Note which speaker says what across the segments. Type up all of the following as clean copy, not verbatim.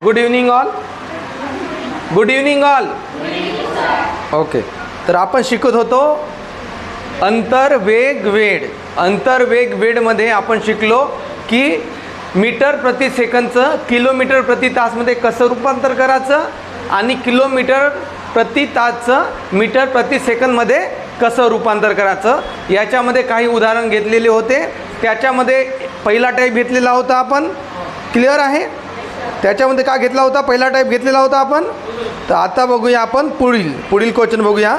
Speaker 1: Good evening all. Good evening all. Okay, तर आपण शिकत होतो अंतर्वेग वेळ. अंतर्वेग वेळमध्ये आपण शिकलो की मीटर प्रति सेकंदचं किलोमीटर प्रति तासमध्ये कसं रूपांतर करायचं आणि किलोमीटर प्रति तासचं मीटर प्रति सेकंदमध्ये कसं रूपांतर करायचं. याच्यामध्ये काही उदाहरण घेतलेले होते. त्याच्यामध्ये पहिला टाईप घेतलेला होता आपण. क्लिअर आहे? त्याच्यामध्ये का घेतला होता? पहिला टाईप घेतलेला होता आपण. तर आता बघूया आपण पुढील क्वेश्चन बघूया.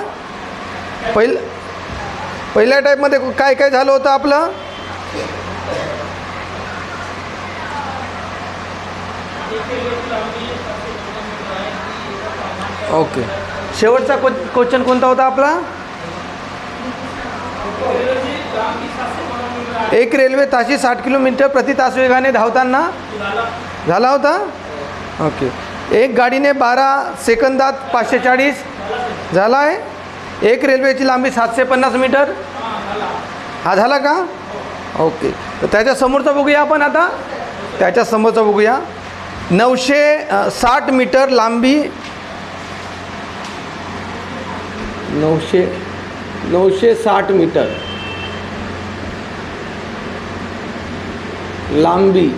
Speaker 1: पहिल्या टाईपमध्ये काय काय झालं होतं आपलं. ओके, शेवटचा क्वेश्चन कोणता होता आपला? एक रेल्वे ताशी 60 किलोमीटर प्रति तास वेगाने धावताना झाला होता. ओके, एक गाडीने 12 सेकंदात 540 झाला आहे. एक रेल्वेची लांबी 750 मीटर. हा झाला का? ओके, तर त्याच्या समोरचा बघूया आपण. आता त्याच्या समोरचा बघूया. 960 मीटर लांबी 960 मीटर लांबी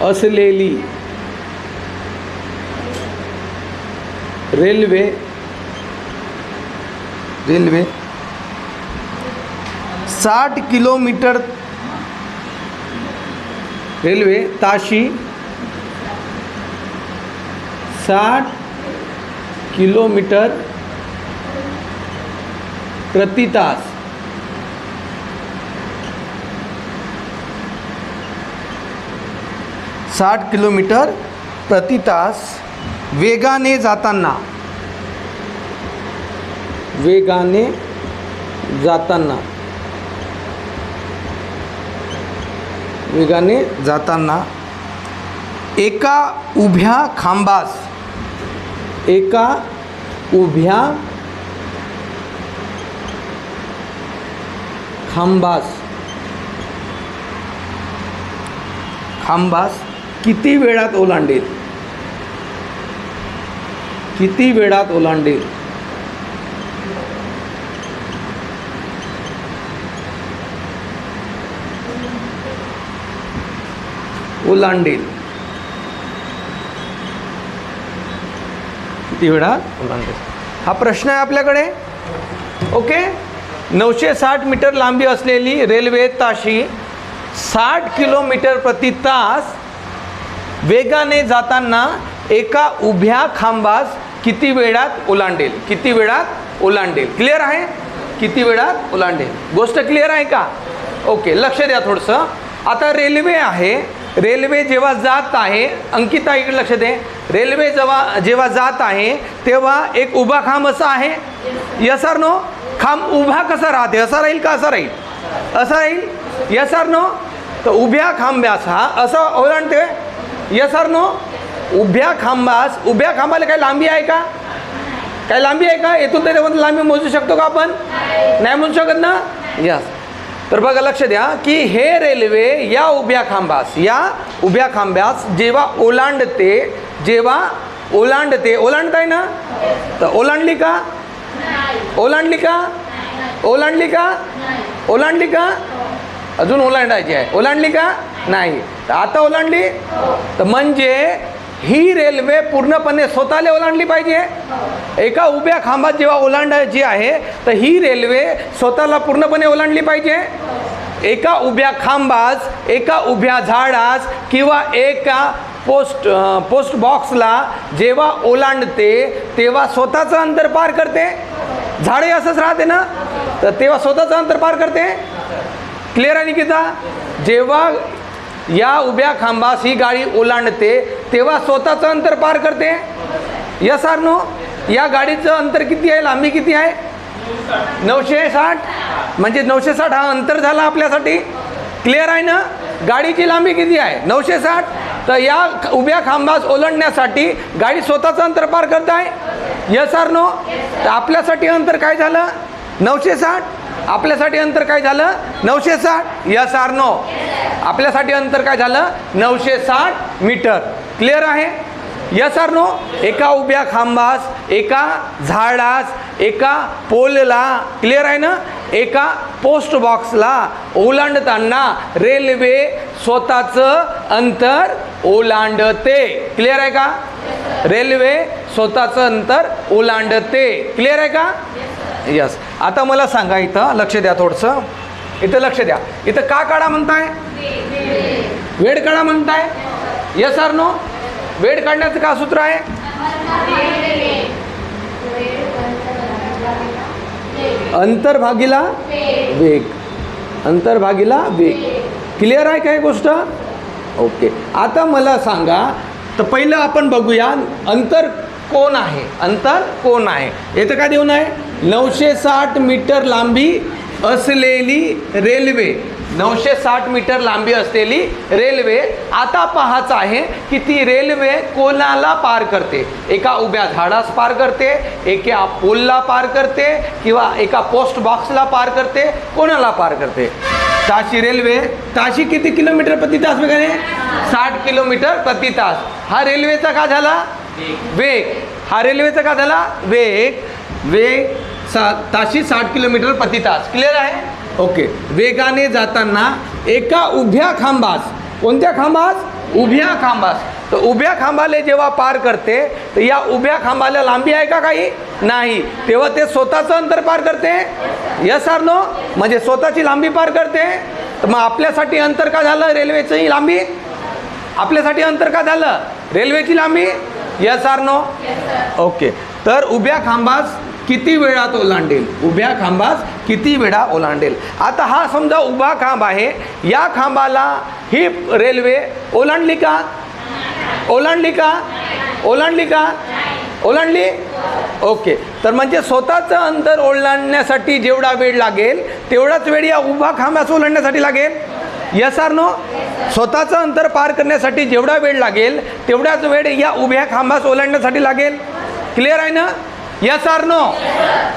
Speaker 1: असलेली रेल्वे 60 किलोमीटर रेल्वे ताशी 60 किलोमीटर प्रति तास किलोमीटर प्रति तास वेगाने जाताना एका उभ्या खांबास किती वेळात ओलांडेल. हा प्रश्न आहे आपल्याकडे. ओके, 960 मीटर लांबी असलेली रेल्वे ताशी 60 किलोमीटर प्रति तास वेगाने जाताना एका उभ्या खांबास किती वेळात ओलांडेल. क्लिअर आहे? किती वेळात ओलांडेल. गोष्ट क्लिअर आहे का? ओके, लक्ष द्या थोडंसं. आता रेल्वे आहे. रेल्वे जेव्हा जात आहे, अंकिता इकडे लक्ष दे. रेल्वे जेव्हा जात आहे तेव्हा एक उभा खांब असा आहे. Yes or no? खांब उभा कसा राहते? असा राहील का असा राहील? असा राहील. Yes or no? तर उभ्या खांब्यास हा असा ओलांडते. Yes or no? उभ्या खांबाला काही लांबी आहे का? काही लांबी आहे का? येथून त्याच्यामध्ये लांबी मोजू शकतो का आपण? नाही मोजू शकत ना. यस. तर बघा, लक्ष द्या की हे रेल्वे या उभ्या खांब्यास जेव्हा ओलांडताय ना, तर ओलांडली का? अजून ओलांडायची आहे. ओलांडली का? नाही. तर आता ओलांडली. तर म्हणजे ही रेल्वे पूर्णपणे स्वतःला ओलांडली पाहिजे. एका उभ्या खांबात जेव्हा ओलांडायची आहे तर ही रेल्वे स्वतःला पूर्णपणे ओलांडली पाहिजे. एका उभ्या खांबास, एका उभ्या झाडास किंवा एका पोस्ट बॉक्सला जेव्हा ओलांडते तेव्हा स्वतःचं अंतर पार करते. झाडे असंच राहते ना, तर तेव्हा स्वतःचं अंतर पार करते. क्लिअर आहे निकिता? जेव्हा या उभ्या खांबास ही गाडी ओलांडते तेव्हा स्वतःचं अंतर पार करते. Yes or no? या गाडीचं अंतर किती आहे? लांबी किती आहे? 960. म्हणजे 960 हा अंतर झाला आपल्यासाठी. क्लिअर आहे ना? गाडीची लांबी किती आहे? 960. तर या उभ्या खांबास ओलांडण्यासाठी गाडी स्वतःचं अंतर पार करत आहे. Yes or no? तर आपल्यासाठी अंतर काय झालं? 960. आपल्यासाठी अंतर काय झालं? 960. Yes or no? आपल्यासाठी अंतर काय झालं 960 मीटर. क्लिअर आहे? Yes or no? एका उभ्या खांबास, एका झाडास, एका पोलला, क्लिअर आहे ना, एका पोस्ट बॉक्सला ओलांडताना रेल्वे स्वतःचं अंतर ओलांडते. क्लिअर आहे का? रेल्वे स्वतःचं अंतर ओलांडते. क्लिअर आहे का? यस. आता मला सांगा, इथं लक्ष द्या, थोडंसं इथं लक्ष द्या. इथं का काढा म्हणताय? वेळ काढा म्हणताय. Yes or no? वेळ काढण्याचं का सूत्र आहे? अंतर भागीला वेग. अंतर भागीला वेग. क्लिअर आहे काय गोष्ट? ओके. आता मला सांगा, तर पहिलं आपण बघूया अंतर कोण आहे. अंतर कोण आहे? इथं काय देऊन आहे? 960 मीटर लांबी असलेली रेल्वे. 960 मीटर लांबी असलेली रेल्वे. आता पाहायचं आहे की ती रेल्वे कोणाला पार करते. एका उभ्या झाडास पार करते, एका पोलला पार करते, किंवा एका पोस्ट बॉक्सला पार करते, कोणाला पार करते. ताशी रेल्वे, ताशी किती किलोमीटर प्रति तास वेगाने? 60 किलोमीटर प्रति तास. हा रेल्वेचा का झाला? वेग. हा रेल्वेचा का झाला? वेग. वेग ताशी 60 किलोमीटर प्रति तास. क्लिअर आहे? ओके. वेगाने जाताना एका उभ्या खांबास, कोणत्या खांबास? उभ्या खांबास. तर उभ्या खांबाला जेव्हा पार करते, तर या उभ्या खांबाला लांबी आहे का काही? नाही. तेव्हा ते स्वतःचं अंतर पार करते. Yes or no? म्हणजे स्वतःची लांबी पार करते. तर मग आपल्यासाठी अंतर का झालं? रेल्वेची लांबी. आपल्यासाठी अंतर का झालं? रेल्वेची लांबी. Yes or no? ओके. तर उभ्या खांबास किती वेळात ओलांडेल? उभ्या खांबास किती वेळा ओलांडेल? आता हा समजा उभा खांब आहे, या खांबाला ही रेल्वे ओलांडली का? ओलांडली का? ओलांडली का? ओलांडली. ओके. तर म्हणजे स्वतःचं अंतर ओलांडण्यासाठी जेवढा वेळ लागेल तेवढाच वेळ या उभा खांबास ओलांडण्यासाठी लागेल. Yes or no? स्वतःचं अंतर पार करण्यासाठी जेवढा वेळ लागेल तेवढाच वेळ या उभ्या खांबास ओलांडण्यासाठी लागेल. क्लिअर आहे ना? Yes or no?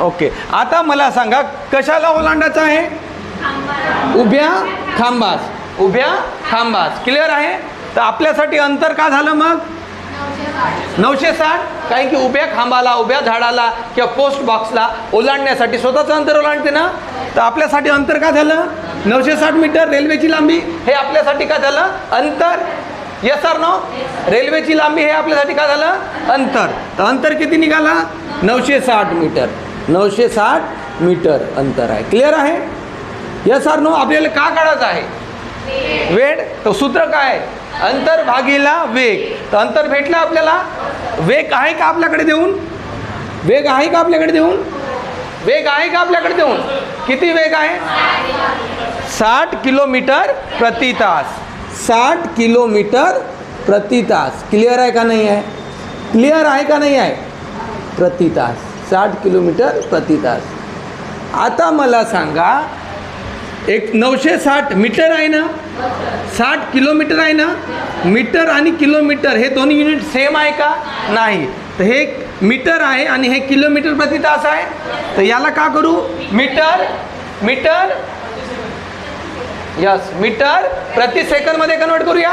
Speaker 1: ओके. आता मला सांगा, कशाला ओलांडायचं आहे? उभ्या खांबास. उभ्या खांबास. क्लिअर आहे? तर आपल्यासाठी अंतर का झालं मग 960? कारण की उभ्या खांबाला, उभ्या झाडाला किंवा पोस्ट बॉक्सला ओलांडण्यासाठी स्वतःचं अंतर ओलांडते ना. तर आपल्यासाठी अंतर का झालं 960 मीटर. रेल्वेची लांबी हे आपल्यासाठी का झालं? अंतर. Yes or no? रेल्वेची लांबी हे आपल्यासाठी का झालं? अंतर. तर अंतर किती निघाला? 960 मीटर. 960 मीटर अंतर आहे. क्लिअर आहे? Yes or no? आपल्याला का काढायचं आहे? वेळ. तर सूत्र काय? अंतर भागीला वेग. तर अंतर भेटलं आपल्याला. वेग आहे का आपल्याकडे देऊन? वेग आहे का आपल्याकडे देऊन? वेग आहे का आपल्याकडे देऊन? किती वेग आहे? 60 किलोमीटर प्रति तास. 60 किलोमीटर प्रति तास. क्लिअर आहे का नाही आहे? क्लिअर आहे का नाही आहे? प्रति तास. 60 किलोमीटर प्रति तास. आता मला सांगा, एक 960 मीटर आहे ना, 60 किलोमीटर आहे ना. मीटर आणि किलोमीटर हे दोन्ही युनिट सेम आहे का? नाही. तर हे मीटर आहे आणि हे किलोमीटर प्रति तास आहे. तर याला का करू? मीटर. मीटर. यस. मीटर प्रति सेकंदमध्ये कन्वर्ट करूया.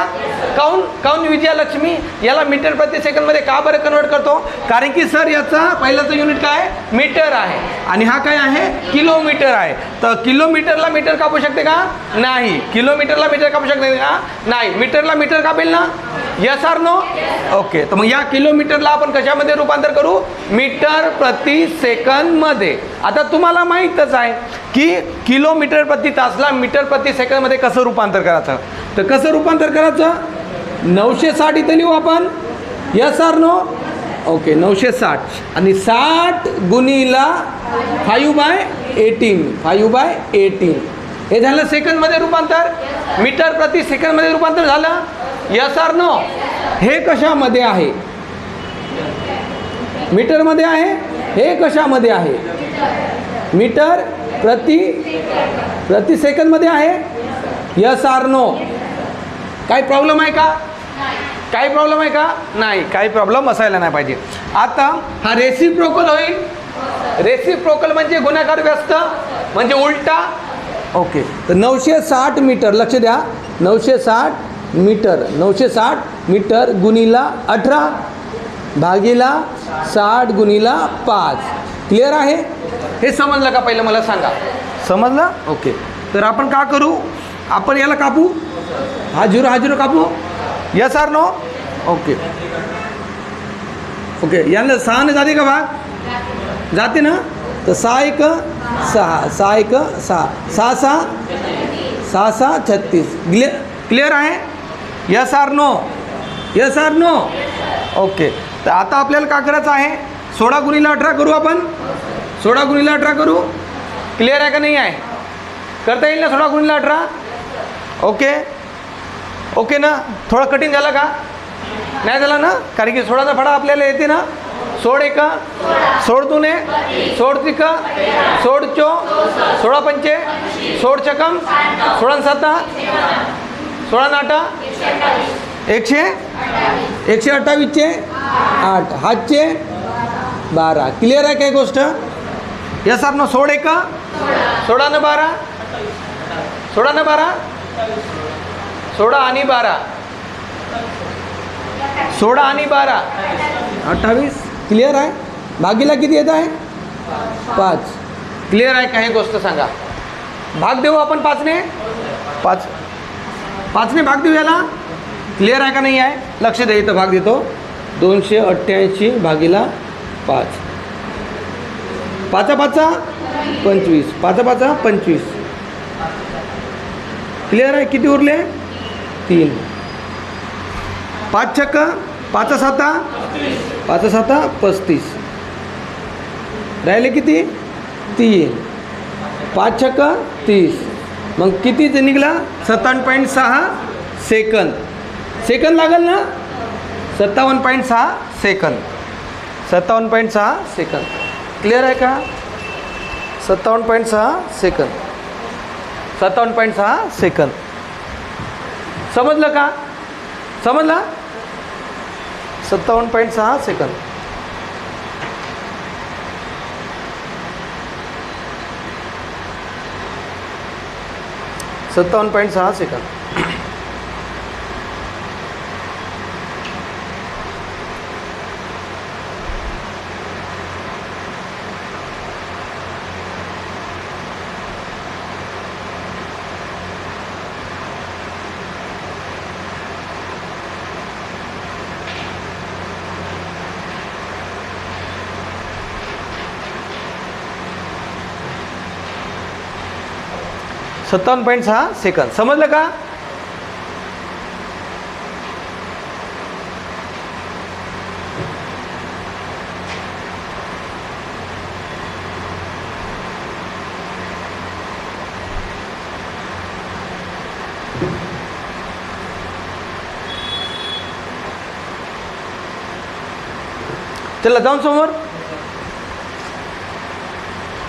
Speaker 1: काऊन विजयालक्ष्मी याला मीटर प्रति सेकंदमध्ये का बरं कन्वर्ट करतो? कारण की सर याचा पहिल्याचं युनिट काय? मीटर आहे आणि हा काय आहे? किलोमीटर आहे. तर किलोमीटरला मीटर कापू शकते का? नाही. किलोमीटरला मीटर कापू शकते का? नाही. मीटरला मीटर कापेल ना? Yes or no? ओके. तर मग या किलोमीटरला आपण कशामध्ये रूपांतर करू? मीटर प्रति सेकंदमध्ये. आता तुम्हाला माहीतच आहे की किलोमीटर प्रति तासला मीटर प्रति सेकंदमध्ये कसं रूपांतर करायचं. तर कसं रूपांतर करायचं? 960 इथं लिहू आपण. Yes or no? ओके. 960 आणि 60 गुणीला 5/18. 5/18 हे झालं सेकंदमध्ये रूपांतर. मीटर प्रति सेकंदमध्ये रूपांतर झालं. Yes or no? हे कशामध्ये आहे? मीटरमध्ये आहे. हे कशामध्ये आहे? मीटर प्रति सेकंदमध्ये आहे. Yes or no? काही प्रॉब्लेम आहे का? काही प्रॉब्लेम आहे का? नाही. काही प्रॉब्लेम असायला नाही पाहिजे. आता हा रेसिप्रोकल होईल. रेसिप्रोकल म्हणजे गुणाकार व्यस्त, म्हणजे उलटा. ओके, तर 960 मीटर, लक्ष द्या, 960 मीटर गुणिला 18 भागीला 60 गुणिला 5. क्लिअर आहे? हे समजलं का पहिलं मला सांगा? समजलं? ओके, तर आपण का करू, आपण याला कापू, हा झिरो कापू, yes or no? Okay okay, याला 6 जाते का भाग? जाते ना, तर 6 1 6, 6 1 6, 6 6 36. क्लिअर आहे? Yes or no? Yes or no? Okay, तर आता आपल्याला काय करायचं आहे, 16 गुणिला 18 करू आपण, 16 गुणिला 18 करू. क्लिअर आहे का नाही आहे? करता येईल ना 16 गुणिला 18? ओके ओके ना, थोडं कठीण झालं का? नाही झालं ना, कारण की 16चा फळा आपल्याला येते ना. 16 1 16 2 16 3 16 4 16 5 16 छकम 16 7 16 8 128 चे 8 हातचे 12. क्लिअर आहे काय गोष्ट? Yes sir no? 16 1 16 न 12 16 न 12 16 आणि 12 16 आणि 12 28. क्लिअर आहे? भागीला किती येत आहे? 5. क्लिअर आहे का हे गोष्ट सांगा? भाग देऊ आपण 5ने, 5ने भाग देऊ याला. क्लिअर आहे का नाही आहे? लक्ष द्या, इथं भाग देतो. 288 भागीला 5, 5 5 25, 5 5 25. क्लिअर आहे? किती उरले? 3. 5 छक्क 5 7 5 7 35. राहिले किती? 3. 5 छक्क 30. मग किती निघला? 57.6 सेकंद. सेकंद लागेल ना? 57.6 सेकंद. 57.6 सेकंद. क्लिअर आहे का? 57.6 सेकंद. 57.6 सेकंद. समजलं का? समजलं? 57.6 सेकंद. सेकंद. सेकंद. समजलं का? चला जाऊन समोर,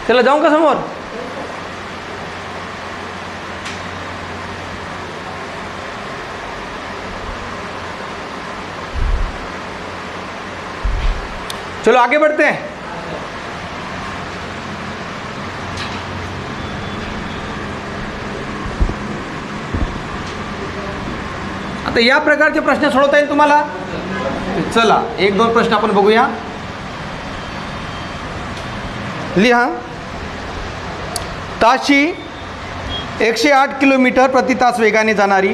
Speaker 1: चला जाऊन का समोर? चलो आगे बढ़ते हैं. आता या प्रकारचे प्रश्न सोडवता येईल तुम्हाला. चला 1-2 प्रश्न आपण बघूया. लिहा. ताशी 108 किलोमीटर प्रति तास वेगाने जाणारी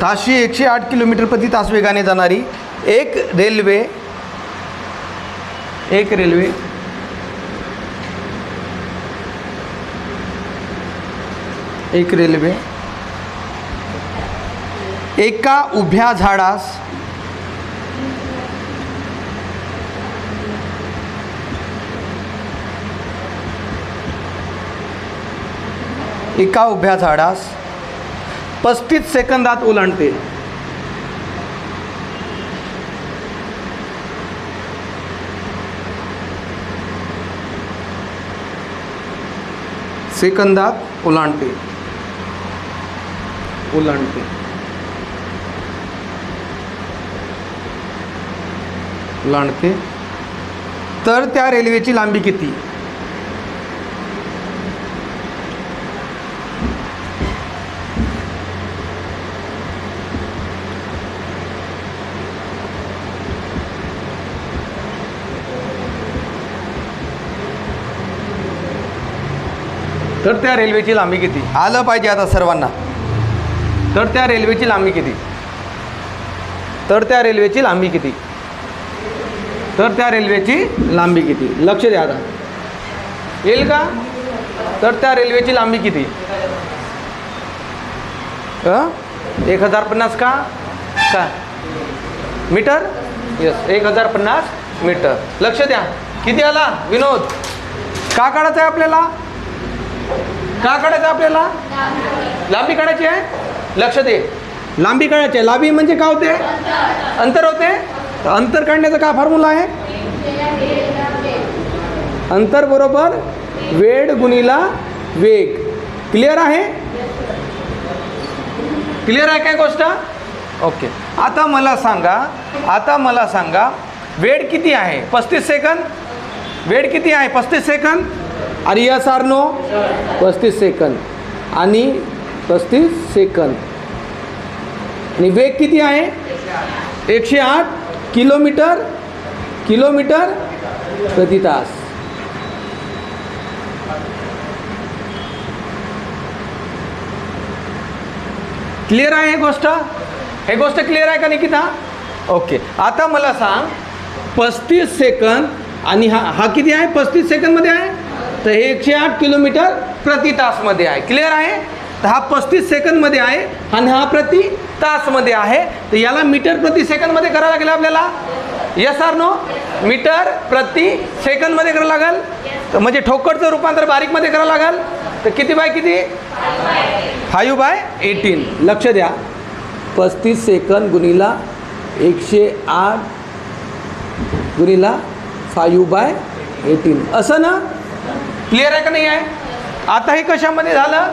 Speaker 1: ताशी 108 किलोमीटर प्रति तास वेगाने जाणारी एक रेल्वे एका उभ्या झाडास एका उभ्या झाडास 35 सेकंदात ओलांडते. सेकंदात ओलांडते ओलांडते ओलांडते तर त्या रेल्वेची लांबी किती? तर त्या रेल्वेची लांबी किती? आलं पाहिजे आता सर्वांना. तर त्या रेल्वेची लांबी किती? तर त्या रेल्वेची लांबी किती? तर त्या रेल्वेची लांबी किती? लक्ष द्या आता. येईल का? तर त्या रेल्वेची लांबी किती? 1050 का मीटर? Yes, 1050 metre. लक्ष द्या. किती आला विनोद? का काढायचं आहे आपल्याला? का काढायचं आपल्याला? लांबी काढायची आहे. लक्ष दे. लांबी काढायची आहे. लांबी म्हणजे काय होते? अंतर होते. तर अंतर काढण्याचा काय फॉर्म्युला आहे? अंतर बरोबर वेळ गुणिला वेग. क्लिअर आहे? क्लिअर आहे काय गोष्ट? ओके. आता मला सांगा वेळ किती आहे? 35 सेकंद. वेळ किती आहे? 35 सेकंद. आणि यस आर नो? 35 सेकंद आणि 35 सेकंद. आणि वेग किती आहे? 108 किलोमीटर प्रति तास. क्लिअर आहे हे गोष्ट? हे गोष्ट क्लिअर आहे का निकिता? ओके. आता मला सांग 35 सेकंद आणि हा किती आहे? 35 सेकंदमध्ये आहे. तर हे 108 किलोमीटर प्रति तासमध्ये आहे. क्लिअर आहे? तर हा 35 सेकंदमध्ये आहे आणि हा प्रति तासमध्ये आहे. तर याला मीटर प्रति सेकंदमध्ये करावं लागेल आपल्याला. Yes or no? मीटर प्रति सेकंदमध्ये करावं लागेल. तर म्हणजे ठोकरचं रूपांतर बारीकमध्ये करावं लागेल. तर किती बाय किती? 5/18. लक्ष द्या. 35 सेकंद गुणिला 108 गुणिला 5/18 असं ना? क्लिअर आहे का नाही आहे? आता हे कशामध्ये झालं?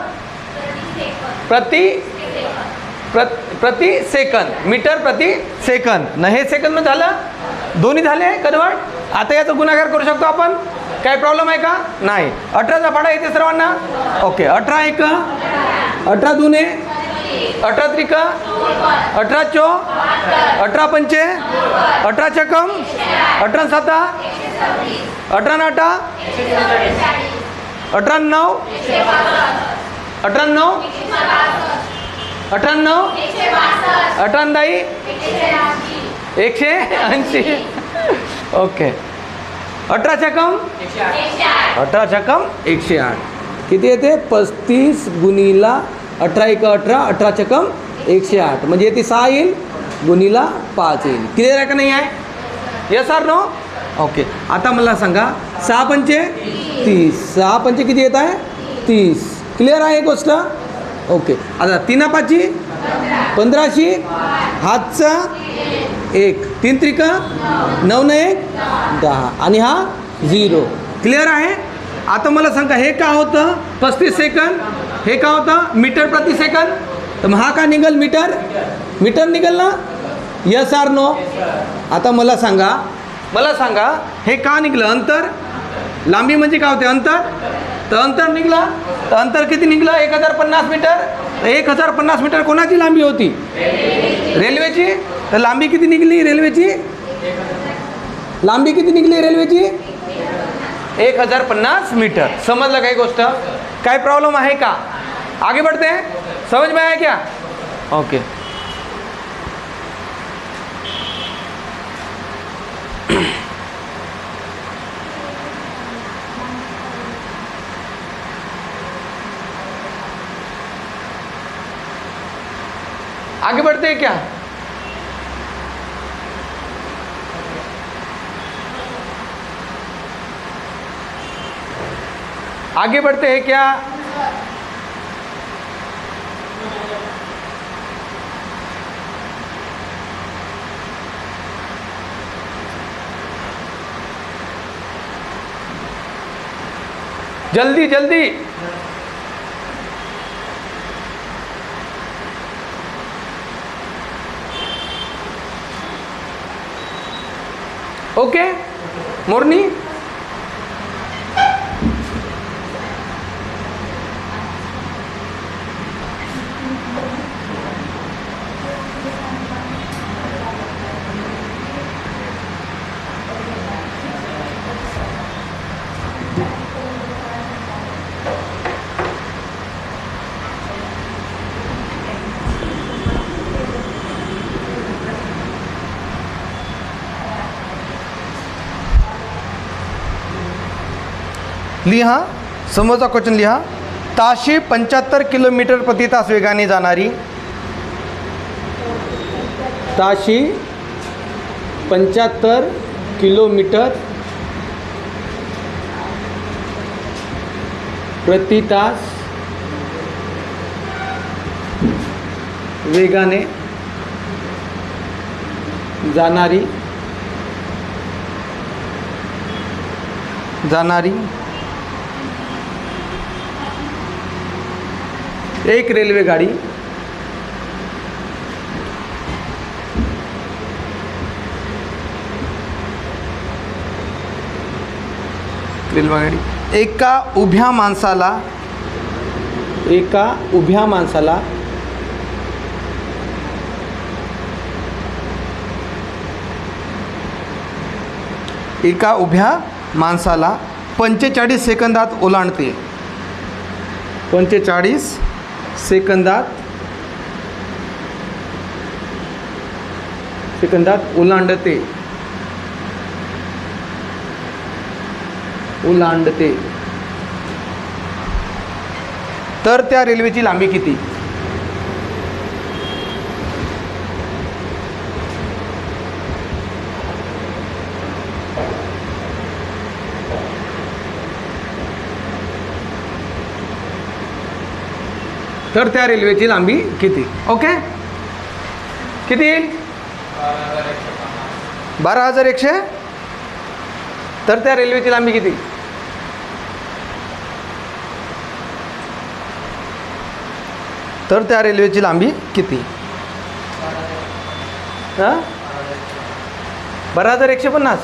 Speaker 1: प्रति सेकंद. मीटर प्रति सेकंद न हे सेकंदमध्ये झालं. दोन्ही झाले कन्वर्ट. आता याचा गुणाकार करू शकतो आपण. काय प्रॉब्लेम आहे का? नाही. 18चा पाढा येते सर्वांना? ओके. 18 एक 18 दुने 18 त्रिक 18 चो 18 पंचे 18 चकम 18 साता 18 नाटा 18 9 18 9 18 9 18 दाई 180. ओके. 18 चकम 108. किती येते? 35 गुणिला 18 एक 18 18 चकम 108 म्हणजे येते 6 येईल गुणिला 5 येईल. क्लिअर आहे का नाही आहे? Yes or no? ओके. आता मला सांगा 6 पंचे 30. 6 पंचे किती येत आहे? 30. क्लिअर आहे गोष्ट? ओके. आता 3 5 15 हातचा 1 3 त्रिक 9 न 1 10 आणि हा 0. क्लिअर आहे? आता मला सांगा हे का होतं 35 सेकंद? हे का होतं मीटर प्रति सेकंद? तर मग हा का निघल? मीटर निघल ना? Yes or no? आता मला सांगा हे का निघलं? अंतर. लांबी म्हणजे काय होते? अंतर. तर अंतर निघलं. तर अंतर किती निघलं? 1050 मीटर. 1050 मीटर कोणाची लांबी होती? रेल्वेची. तर लांबी किती निघली रेल्वेची? लांबी किती निघली रेल्वेची? 1050 मीटर. समजलं काही गोष्ट? काय प्रॉब्लेम आहे का? आगे बढ़ते हैं. समझ में आया क्या? ओके. आगे बढ़ते हैं क्या? आगे बढ़ते हैं क्या? जल्दी जल्दी ओके मोरनी. लिहा समोरचा क्वेश्चन लिहा. ताशी 75 किलोमीटर प्रति तास वेगाने जाणारी, ताशी 75 किलोमीटर प्रति तास वेगाने जाणारी एक रेल्वे गाडी एका उभ्या माणसाला एका उभ्या माणसाला 45 सेकंदात ओलांडते. 45 सेकंदात ओलांडते. तर त्या रेल्वेची लांबी किती? तर त्या रेल्वेची लांबी किती? ओके किती येईल? 12,100. तर त्या रेल्वेची लांबी किती? तर त्या रेल्वेची लांबी किती? 12,150.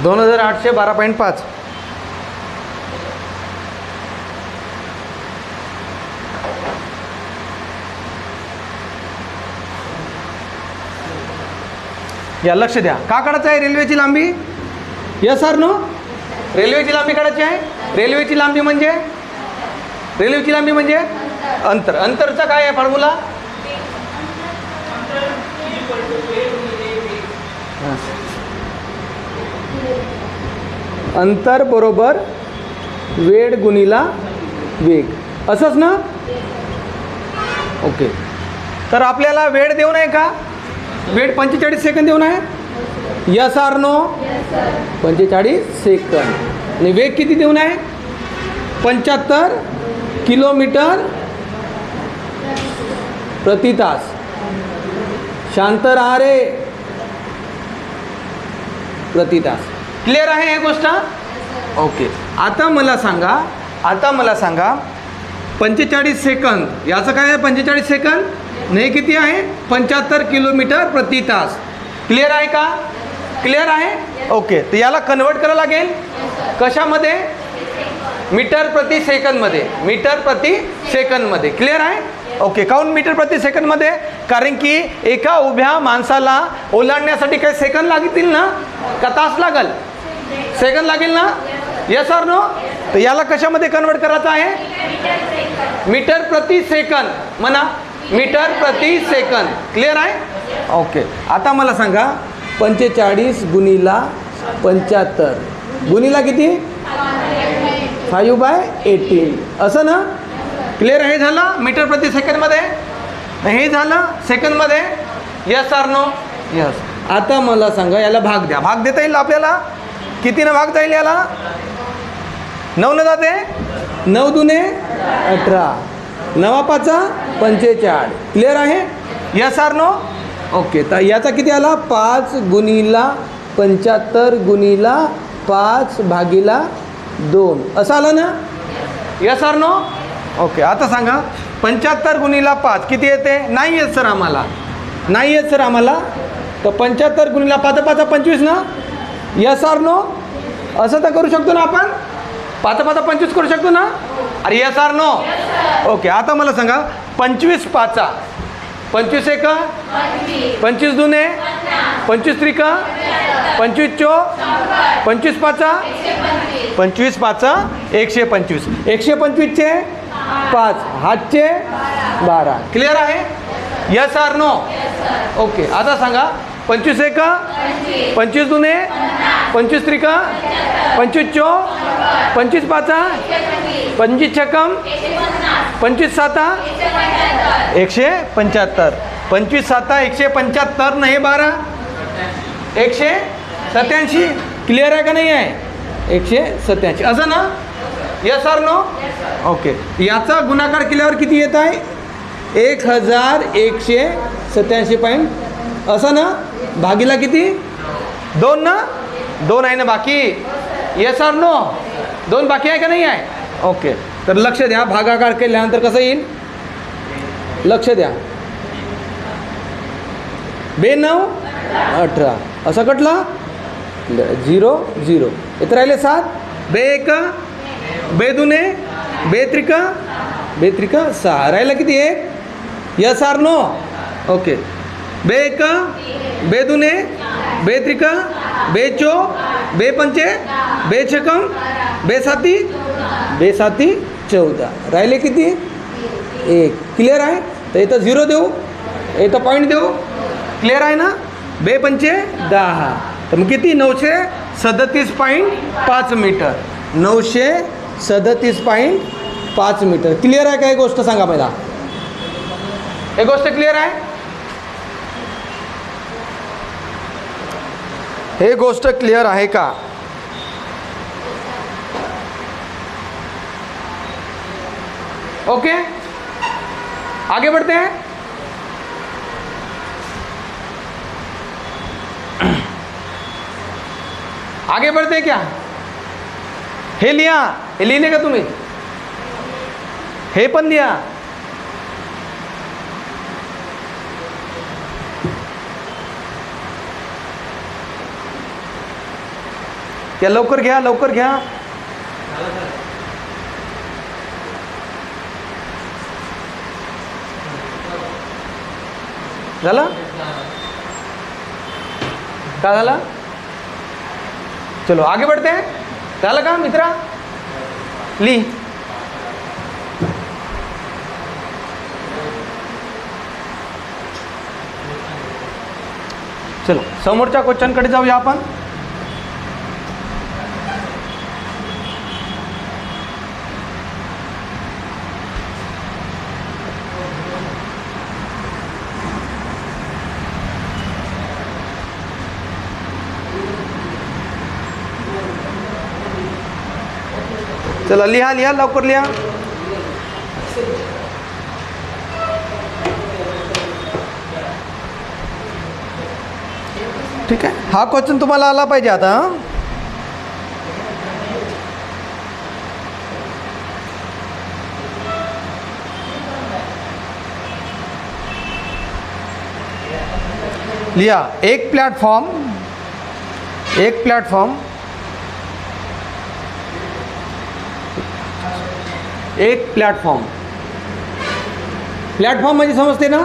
Speaker 1: $2,812.5. या लक्ष द्या. का काढायचं आहे रेल्वेची लांबी? Yes or no? रेल्वेची लांबी काढायची आहे. रेल्वेची लांबी म्हणजे अंतर. अंतरचा काय आहे फॉर्म्युला? अंतर बरोबर वेळ गुणिला वेग, असंच ना? ओके. तर आपल्याला वेळ देऊन आहे का? वेळ 45 सेकंद देऊन आहे. Yes or no? 45 सेकंद. आणि वेग किती देऊन आहे? 75 किलोमीटर प्रति तास. शांत राहा रे. प्रति तास. क्लिअर आहे हे गोष्ट? ओके. आता मला सांगा 45 सेकंद याचं काय आहे? 45 सेकंद नाही किती आहे? 75 किलोमीटर प्रति तास. क्लिअर आहे का? क्लिअर आहे? ओके. तर याला कन्वर्ट करावं लागेल कशामध्ये? मीटर प्रति सेकंदमध्ये. मीटर प्रति सेकंदमध्ये. क्लिअर आहे? ओके. काऊन मीटर प्रति सेकंदमध्ये? कारण की एका उभ्या माणसाला ओलांडण्यासाठी काही सेकंद लागतील ना, का तास लागल? सेकंद लागेल ना? Yes or no? तर याला कशामध्ये कन्वर्ट करायचं आहे? मीटर प्रति सेकंद म्हणा. मीटर प्रति सेकंद. क्लिअर आहे? ओके. आता मला सांगा 45 गुणिला 75 गुणिला किती? 5/18 असं ना? क्लिअर आहे? झालं मीटर प्रति सेकंदमध्ये. हे झालं सेकंदमध्ये. Yes or no? यस. आता मला सांगा याला भाग द्या. भाग देता येईल आपल्याला? कितीनं भाग जाईल याला? 9 न जाते. 9 दुने 18. 9 5 45. क्लिअर आहे? Yes or no? ओके. तर याचा किती आला? 5 गुणिला 75 गुणिला 5 भागिला 2 असं आलं ना? Yes or no? ओके, आता सांगा 75 गुणिला 5 किती येते? नाही येत सर आम्हाला, नाही येत सर आम्हाला. तर 75 गुणिला 5 5 25 ना. Yes or no? असं तर करू शकतो ना आपण, 5 5 25 करू शकतो ना. अरे यस आर नो? ओके, आता मला सांगा 25 5 25 1 25 2 25 3 25 4 25 5 25 5 125 125 चे 5 हातचे 12. क्लिअर आहे? Yes or no? ओके, आता सांगा 25 1 25 2 25 3 25 4 25 5 25 6 25 7 175 25 7 175 ना, हे 12 187. क्लिअर आहे का नाही आहे? 187 असं ना. Yes or no? ओके, याचा गुणाकार केल्यावर किती येत आहे? 1187 पॉईंट असं ना. भागीला किती? 2 ना. 2 आहे ना बाकी. Yes or no? 2 बाकी आहे का नाही आहे? ओके, तर लक्ष द्या, भागाकार केल्यानंतर कसं येईल लक्ष द्या. 2 9 18 असं कटला 0 0. इथं राहिले 7 2 1 2 2 2 3 6 राहिलं किती 1. Yes or no? ओके, 2 1 2 2 2 3 2 4 2 5 2 6 2 7 2 7 14 राहिले किती 1. क्लिअर आहे? तर इथं 0 देऊ, इथं पॉईंट देऊ. क्लिअर आहे ना. 2 5 10, तर मग किती 937.5 मीटर. 937.5 मीटर. क्लिअर आहे का? ही गोष्ट सांगा पहिला, हे गोष्ट क्लिअर आहे? हे गोष्ट क्लिअर आहे का? ओके, आगे बढ़ते हैं. आगे बढ़ते हैं क्या? हे लिहा, हे लिहिणे का तुम्ही? हे पण लिहा. क्या लवकर घ्या, लवकर घ्या. झालं का? झालं. चलो आगे बढ़ते हैं. झालं का मित्रा? ली. चलो समोरच्या क्वेश्चनकडे जाऊया आपण. चला लिहा लिहा, लवकर लिहा. ठीक आहे, हा क्वेश्चन तुम्हाला आला पाहिजे आता. लिहा. एक प्लॅटफॉर्म प्लॅटफॉर्म म्हणजे समजते ना.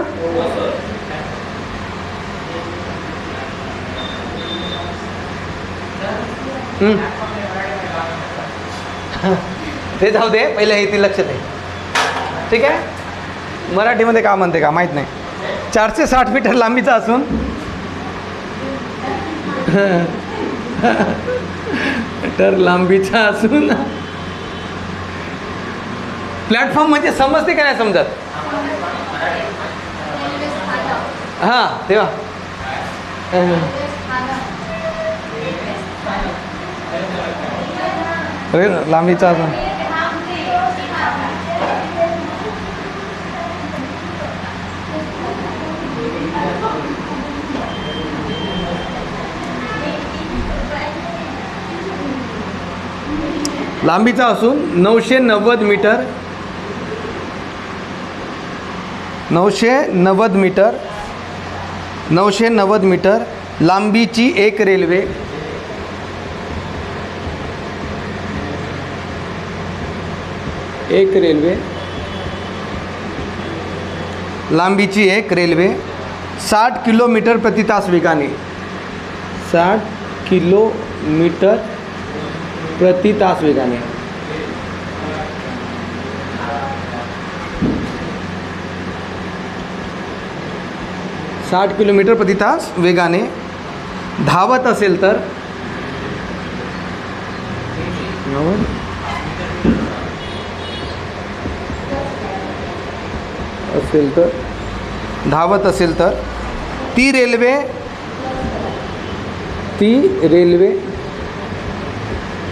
Speaker 1: ते जाऊ दे, पहिले हे ती लक्ष दे. ठीक आहे, मराठीमध्ये का म्हणते का माहीत नाही. 460 मीटर लांबीचा असून प्लॅटफॉर्म म्हणजे समजते का नाही समजत? हां तेव्हा लांबीचा असून लांबीचा असून 990 मीटर 990 मीटर, 990 मीटर लांबीची एक रेल्वे लांबीची एक रेल्वे 60 किलोमीटर प्रति तास वेगाने 60 किलोमीटर प्रति तास वेगाने 60 किलोमीटर प्रति तास वेगाने धावत असेल तर धावत असेल तर ती रेल्वे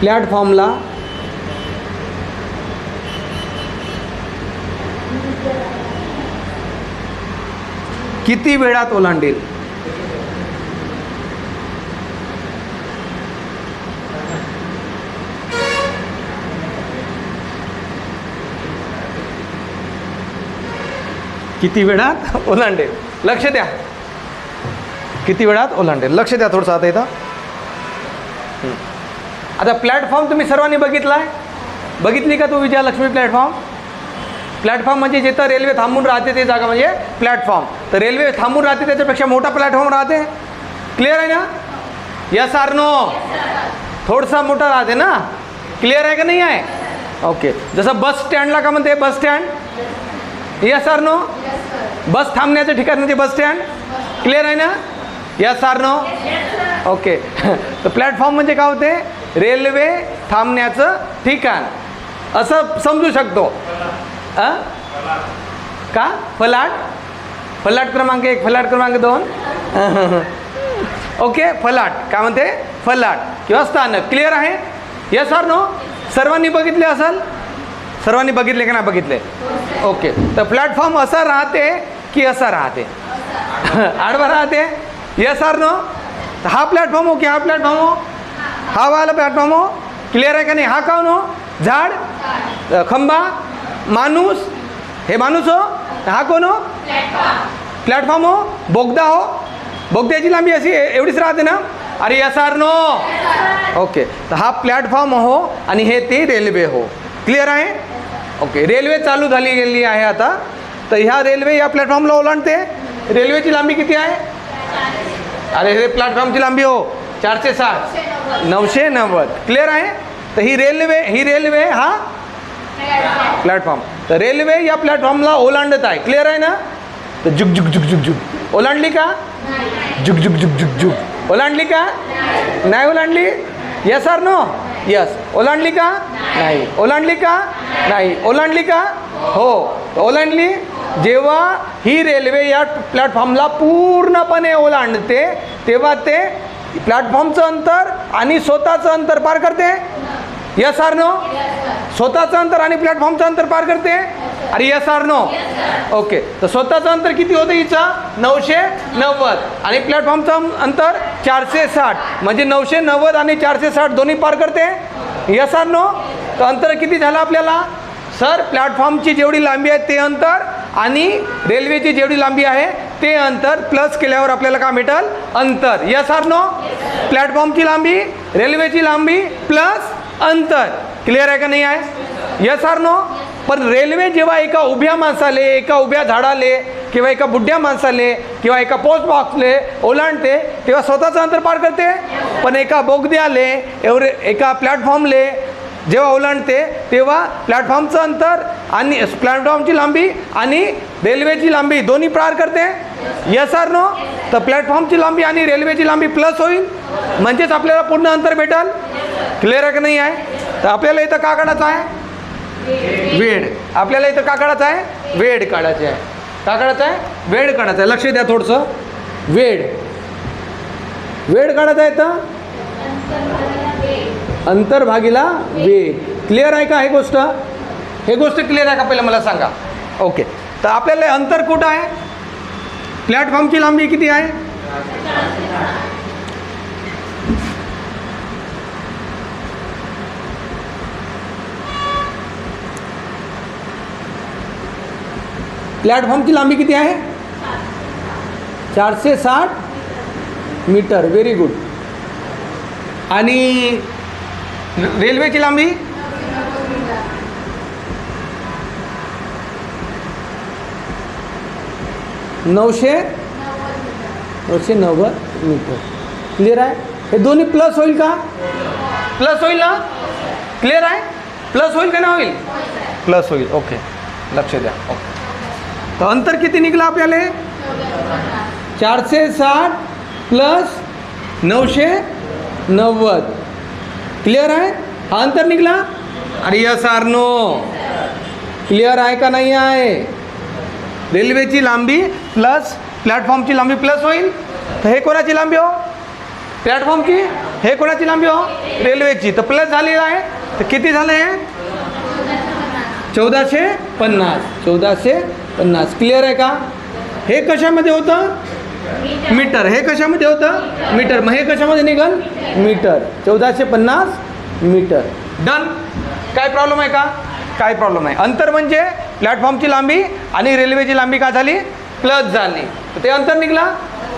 Speaker 1: प्लॅटफॉर्मला किती वेळात ओलांडेल? किती वेळात ओलांडेल? लक्ष द्या, किती वेळात ओलांडेल, लक्ष द्या थोडंसं. आता इथं आता प्लॅटफॉर्म तुम्ही सर्वांनी बघितलाय, बघितली का तू विजयालक्ष्मी? प्लॅटफॉर्म म्हणजे जिथं रेल्वे थांबून राहते ते जागा म्हणजे प्लॅटफॉर्म. तर रेल्वे थांबून राहते त्याच्यापेक्षा मोठा प्लॅटफॉर्म राहते. क्लिअर आहे ना? Yes or no? थोडसा मोठा राहते ना. क्लिअर आहे का नाही आहे? ओके. जसं बस स्टँडला का म्हणते bus stand? Yes or no? Bus थांबण्याचं ठिकाण म्हणजे बस स्टँड. क्लिअर आहे ना? Yes or no? ओके. तर प्लॅटफॉर्म म्हणजे काय होते? रेल्वे थांबण्याचं ठिकाण असं समजू शकतो. का? फलाट क्रमांक 1, फलाट क्रमांक 2. ओके. फलाट काय म्हणते? फलाट किंवा स्थानक. क्लिअर आहे? Yes or no? सर्वांनी बघितले असाल? सर्वांनी बघितले का नाही बघितले? ओके. तर प्लॅटफॉर्म असा राहते की असा राहते? आडवा राहते. Yes or no? हा प्लॅटफॉर्म हो की हा प्लॅटफॉर्म हो? हा वाला प्लॅटफॉर्म हो. क्लिअर आहे का नाही? हा काऊन हो? झाड, खंबा, माणूस, हे माणूस हो. हा कोण हो? प्लॅटफॉर्म हो. बोगदा हो. बोगद्याची लांबी अशी एवढीच राहते ना? अरे यस आर नो? ओके. तर हा प्लॅटफॉर्म हो आणि हे ती रेल्वे हो. क्लिअर आहे? ओके. रेल्वे चालू झाली गेली आहे आता. तर ह्या रेल्वे या प्लॅटफॉर्मला ओलांडते. रेल्वेची लांबी किती आहे? अरे हे प्लॅटफॉर्मची लांबी हो 460, 990. क्लिअर आहे? तर ही रेल्वे हा प्लॅटफॉर्म. तर रेल्वे या प्लॅटफॉर्मला ओलांडत आहे. क्लिअर आहे ना? तर जुग जुग जुग जुग जुग ओलांडली का? जुग जुग जुग जुग जुग ओलांडली का? नाही ओलांडली. Yes or no? यस. ओलांडली का? नाही. ओलांडली का? नाही. ओलांडली का? हो ओलांडली. जेव्हा ही रेल्वे या प्लॅटफॉर्मला पूर्णपणे ओलांडते तेव्हा ते प्लॅटफॉर्मचं अंतर आणि स्वतःचं अंतर पार करते. Yes or no? स्वतःचं अंतर आणि प्लॅटफॉर्मचं अंतर पार करते. अरे यस आर नो? ओके. तर स्वतःचं अंतर किती होतं हिचं? 990 आणि प्लॅटफॉर्मचं अंतर 460 म्हणजे 990 आणि 460 दोन्ही पार करते. Yes or no? तर अंतर किती झालं आपल्याला? सर प्लॅटफॉर्मची जेवढी लांबी आहे ते अंतर आणि रेल्वेची जेवढी लांबी आहे ते अंतर प्लस केल्यावर आपल्याला काय भेटेल? अंतर. Yes or no? प्लॅटफॉर्मची लांबी, रेल्वेची लांबी प्लस अंतर. क्लिअर आहे का नाही आहे? Yes or no? पण रेल्वे जेव्हा एका उभ्या माणसाले, एका उभ्या झाडाले किंवा एका बुड्ढ्या माणसाले किंवा एका पोस्ट बॉक्सले ओलांडते तेव्हा स्वतःचं अंतर पार करते. पण एका बोगद्याले एका प्लॅटफॉर्मले जेव्हा ओलांडते तेव्हा प्लॅटफॉर्मचं अंतर आणि प्लॅटफॉर्मची लांबी आणि रेल्वेची लांबी दोन्ही पार करते. Yes or no? तर प्लॅटफॉर्मची लांबी आणि रेल्वेची लांबी प्लस होईल म्हणजेच आपल्याला पूर्ण अंतर भेटेल. क्लिअर आहे का नाही आहे? तर आपल्याला इथं का काढायचं आहे? वेळ. आपल्याला इथं का काढायचं आहे? वेळ काढायची आहे. का काढायचं आहे? वेळ काढायचं आहे. लक्ष द्या थोडंसं. वेळ काढायचा आहे. तर अंतर भागीला वेग. क्लिअर आहे का हे गोष्ट? क्लिअर आहे का पहिलं मला सांगा. ओके. तर आपल्याला अंतर कुठं आहे? प्लॅटफॉर्मची लांबी किती आहे? प्लॅटफॉर्मची लांबी किती आहे? 460 मीटर. Very good. आणि रेल्वेची लांबी? 990 मीटर. क्लिअर आहे? हे दोन्ही प्लस होईल का? प्लस होईल ना? क्लिअर आहे? प्लस होईल का नाही होईल? प्लस होईल. ओके, लक्ष द्या. ओके, तर अंतर किती निघलं आपल्याला? 460 प्लस 990. क्लिअर आहे? हा अंतर निघला. अरे यस आर नो? क्लिअर आहे का नाही आहे? रेल्वेची लांबी प्लस प्लॅटफॉर्मची लांबी प्लस होईल. तर हे कोणाची लांबी हो? प्लॅटफॉर्मची. हे कोणाची लांबी हो? रेल्वेची. तर प्लस झालेलं आहे. तर किती झालं हे? 1450. 1450. क्लिअर आहे का? हे कशामध्ये होतं? मीटर. हे कशामध्ये होतं? मीटर. मग हे कशामध्ये निघाल? मीटर. 1450 मीटर. डन. काय प्रॉब्लेम आहे का? काय प्रॉब्लेम आहे? अंतर म्हणजे प्लॅटफॉर्मची लांबी आणि रेल्वेची लांबी का झाली? प्लस झाली. तर ते अंतर निघला.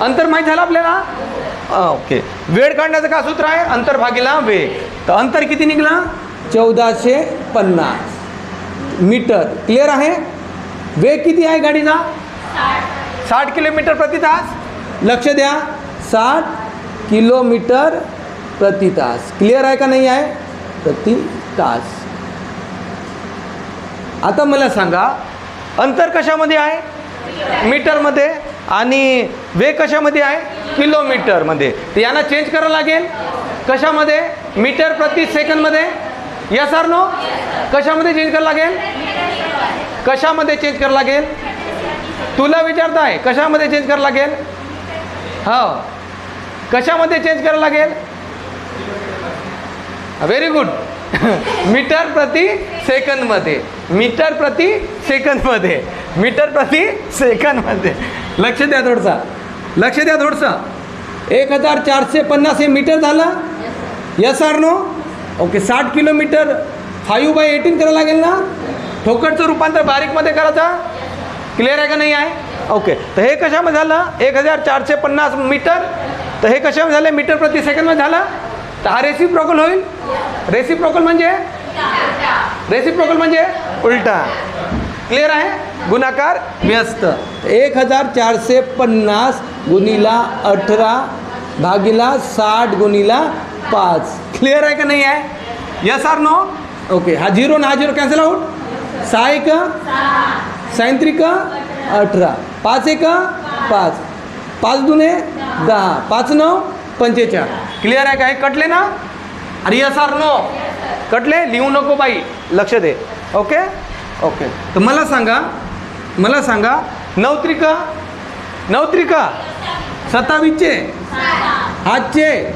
Speaker 1: अंतर माहीत झालं आपल्याला. ओके. वेळ काढण्याचं का सूत्र आहे? अंतर भागिला वेग. तर अंतर किती निघला? 1450 मीटर. क्लिअर आहे? वेग किती आहे गाडीचा? 60 किलोमीटर प्रति तास. लक्ष द्या, 60 किलोमीटर प्रति तास. क्लिअर आहे का नाही आहे? प्रति तास. आता मला सांगा, अंतर कशामध्ये आहे? मीटरमध्ये. आणि वेग कशामध्ये आहे? किलोमीटरमध्ये. तर यांना चेंज करावं लागेल. कशामध्ये? मीटर प्रति सेकंदमध्ये. Yes or no? कशामध्ये चेंज करावं लागेल? कशामध्ये चेंज करावं लागेल? तुला विचारताय कशामध्ये चेंज करावं लागेल? हो, कशामध्ये चेंज करावं लागेल? Very good. मीटर प्रति सेकंदमध्ये. मीटर प्रति सेकंदमध्ये. मीटर प्रति सेकंदमध्ये. लक्ष द्या थोडंसं. लक्ष द्या थोडंसं. 1450 हे मीटर झालं. Yes or no? Okay. 60 kilometre 5/18 करावं लागेल ना? ठोकरचं रूपांतर बारीकमध्ये करायचं. क्लिअर आहे का नाही आहे? ओके. तर हे कशामध्ये झालं? 1450 मीटर. तर हे कशामध्ये झालं? मीटर प्रति सेकंदमध्ये झालं. तर हा रेसिप्रोकल होईल. रेसिप्रोकल म्हणजे? रेसिप्रोकल म्हणजे उलटा. क्लिअर आहे? गुणाकार व्यस्त. 1450 गुणिला 18 भागिला 60 गुणिला 5. क्लिअर आहे का नाही आहे? Yes or no? ओके. हा 0 ना हा 0 कॅन्सल आउट. 6 1 6 3 18 5 1 5 5 2 10 5 9 45. क्लिअर आहे का? हे कटले ना? अरे यस आर नो? कटले? लिहू नको बाई, लक्ष दे. ओके. ओके. तर मला सांगा, 9 त्रिका 27चे 8चे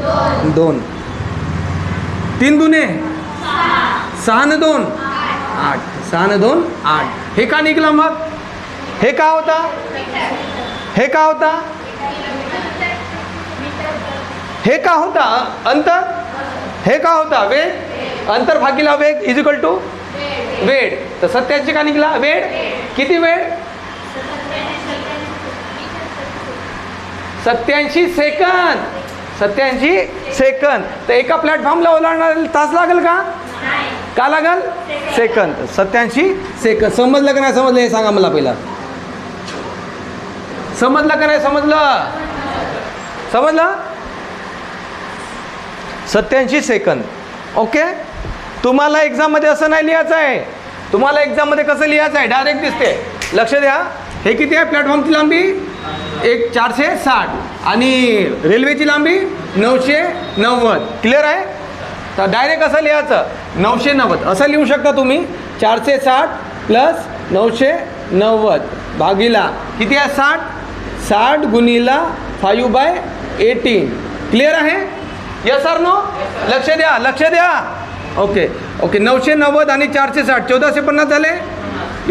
Speaker 1: 2 3 दुने 6 न 2 8 6 न 2 8. हे का निघलं मग? हे का होता? हे का होता? हे का होता? अंतर. हे का होता? वेग. अंतर भागिला वेग इज इक्वल टू वेळ. तर 87 का निघाला? वेळ. किती वेळ? 87 सेकंद. 87 सेकंद. तर एका प्लॅटफॉर्मला ओलांडणारा तास लागेल का? का लागेल? सेकंद. 87 सेकंद. समजलं का नाही समजलं? हे सांगा मला पहिला. समजलं का नाही समजलं? समजलं? 87 सेकंद. ओके. तुम्हाला एक्झाममध्ये असं नाही लिहायचं आहे. तुम्हाला एक्झाममध्ये कसं लिहायचं आहे? डायरेक्ट दिसते. लक्ष द्या. हे किती आहे? प्लॅटफॉर्मची लांबी 460 आणि रेल्वेची लांबी 990. क्लिअर आहे? तर डायरेक्ट असं लिहायचं 990 असं लिहू शकता तुम्ही. 460 प्लस 990 भागिला किती आहे? 60 गुणिला 5/18. क्लिअर आहे? Yes or no? लक्ष द्या, लक्ष द्या. ओके. ओके. 990 आणि 460 1450 झाले.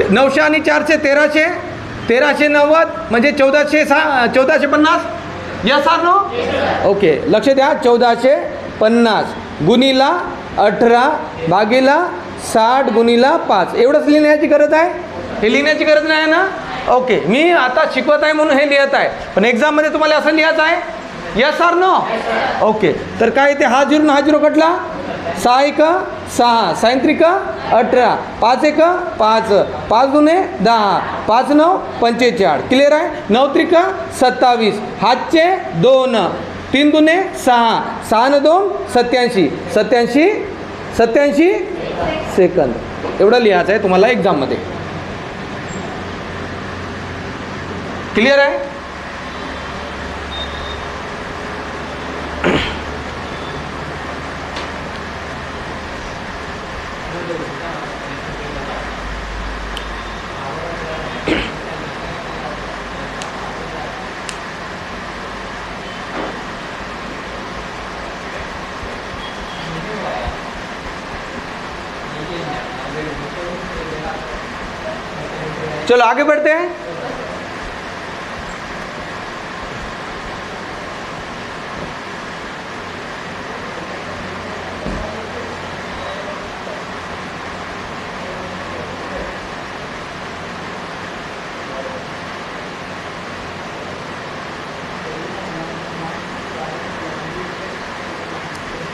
Speaker 1: 900 आणि 400 1300. 1390 म्हणजे 1450. Yes or no? ओके. लक्ष द्या. 1450 गुणिला 18 भागिला 60 गुणिला 5. एवढंच लिहिण्याची गरज आहे. हे लिहिण्याची गरज नाही ना? ओके, मी आता शिकवत आहे म्हणून हे लिहित आहे, पण एक्झाममध्ये तुम्हाला असं लिहायचं आहे, यस आर नो. ओके, तर काय येते, हा 0 हा 0 कटला, 6 1 6, 6 3 18, 5 1 5, 5 2 10, 5 9 45. क्लिअर आहे. 9 3 27, हातचे 2, 3 2 6, 6 2 87, 87 सेकंद. एवढं लिहायचं आहे तुम्हाला एक्झाममध्ये. क्लिअर आहे. चलो आगे बढ़ते हैं.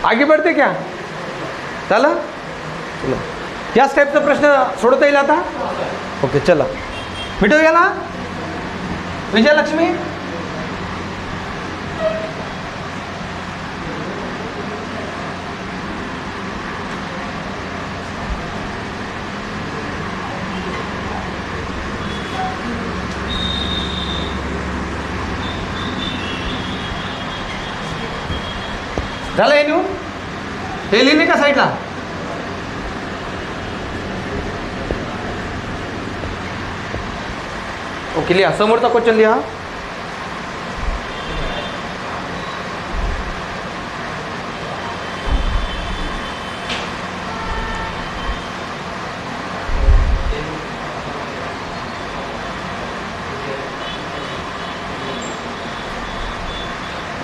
Speaker 1: आगे बढ़ते क्या, चला चलो. याच टाईपचा प्रश्न सोडवता येईल आता. ओके चला, मिटो गेला. विजयलक्ष्मी, झालं हे लिहून, हे लिहिणे का साईडला. ओके, लिहा समोरचा क्वेश्चन लिहा.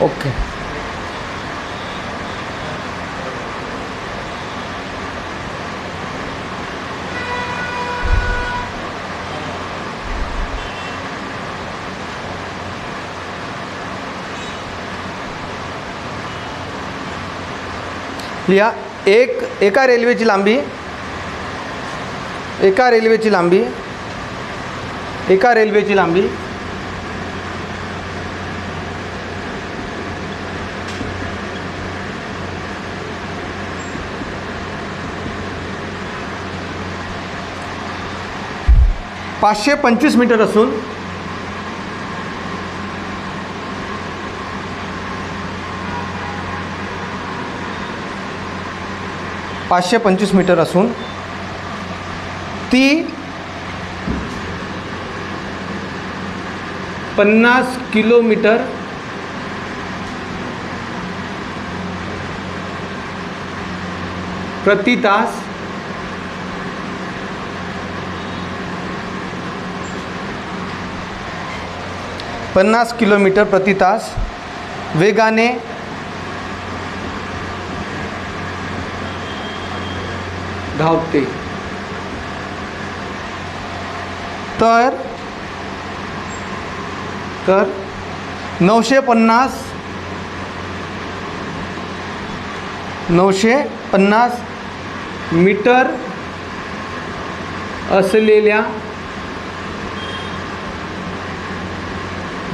Speaker 1: ओके, लिहा. एका रेल्वेची लांबी, एका रेल्वेची लांबी 525 मीटर असून ती 50 किलोमीटर प्रति तास वेगाने धावते, तर 950 मीटर असलेल्या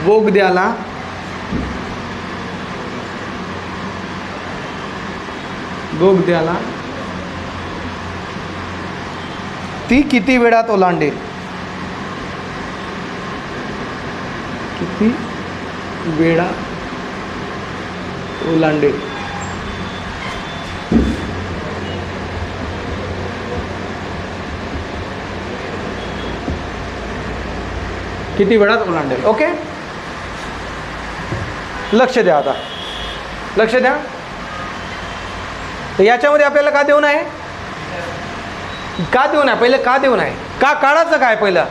Speaker 1: बोगद्याला ती किती वेळात ओलांडेल. किती वेळात ओलांडेल. किती वेळात ओलांडेल. ओके, लक्ष द्या. आता लक्ष द्या. तर याच्यामध्ये आपल्याला का देऊन आहे, का देऊन आहे, पहिलं का देऊन आहे, का काढायचं काय, पहिलं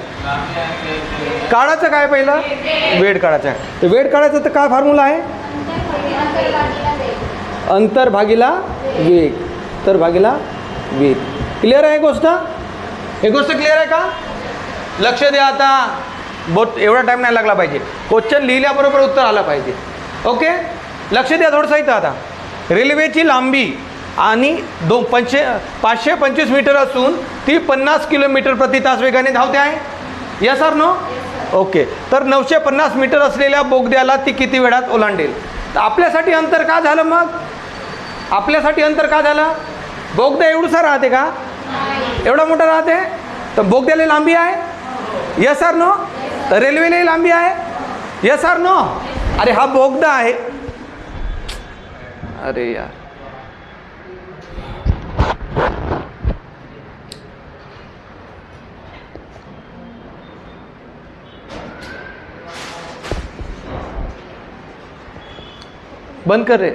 Speaker 1: काढायचं काय, पहिलं वेळ काढायचा आहे. तर वेळ काढायचं तर काय फॉर्म्युला आहे, अंतर भागीला वेग, तर भागीला वेग. क्लिअर आहे गोष्ट, हे गोष्ट क्लिअर आहे का. लक्ष द्या. आता बहुत एवढा टाईम नाही लागला पाहिजे. क्वेश्चन लिहिल्याबरोबर उत्तर आलं पाहिजे. ओके, लक्ष द्या थोडंसं इथं. आता रेल्वेची लांबी आणि 525 मीटर असून ती 50 किलोमीटर प्रति तास वेगाने धावते आहे. Yes or no? ओके, तर 950 मीटर असलेल्या बोगद्याला ती किती वेळात ओलांडेल? तर आपल्यासाठी अंतर का झालं मग? आपल्यासाठी अंतर का झालं? बोगदा एवढंसा राहते का? एवढा मोठा राहते. तर बोगद्याला लांबी आहे. Yes or no? तर रेल्वेलाही लांबी आहे. Yes or no? अरे हा बोगदा आहे. अरे यार, बंद कर रे.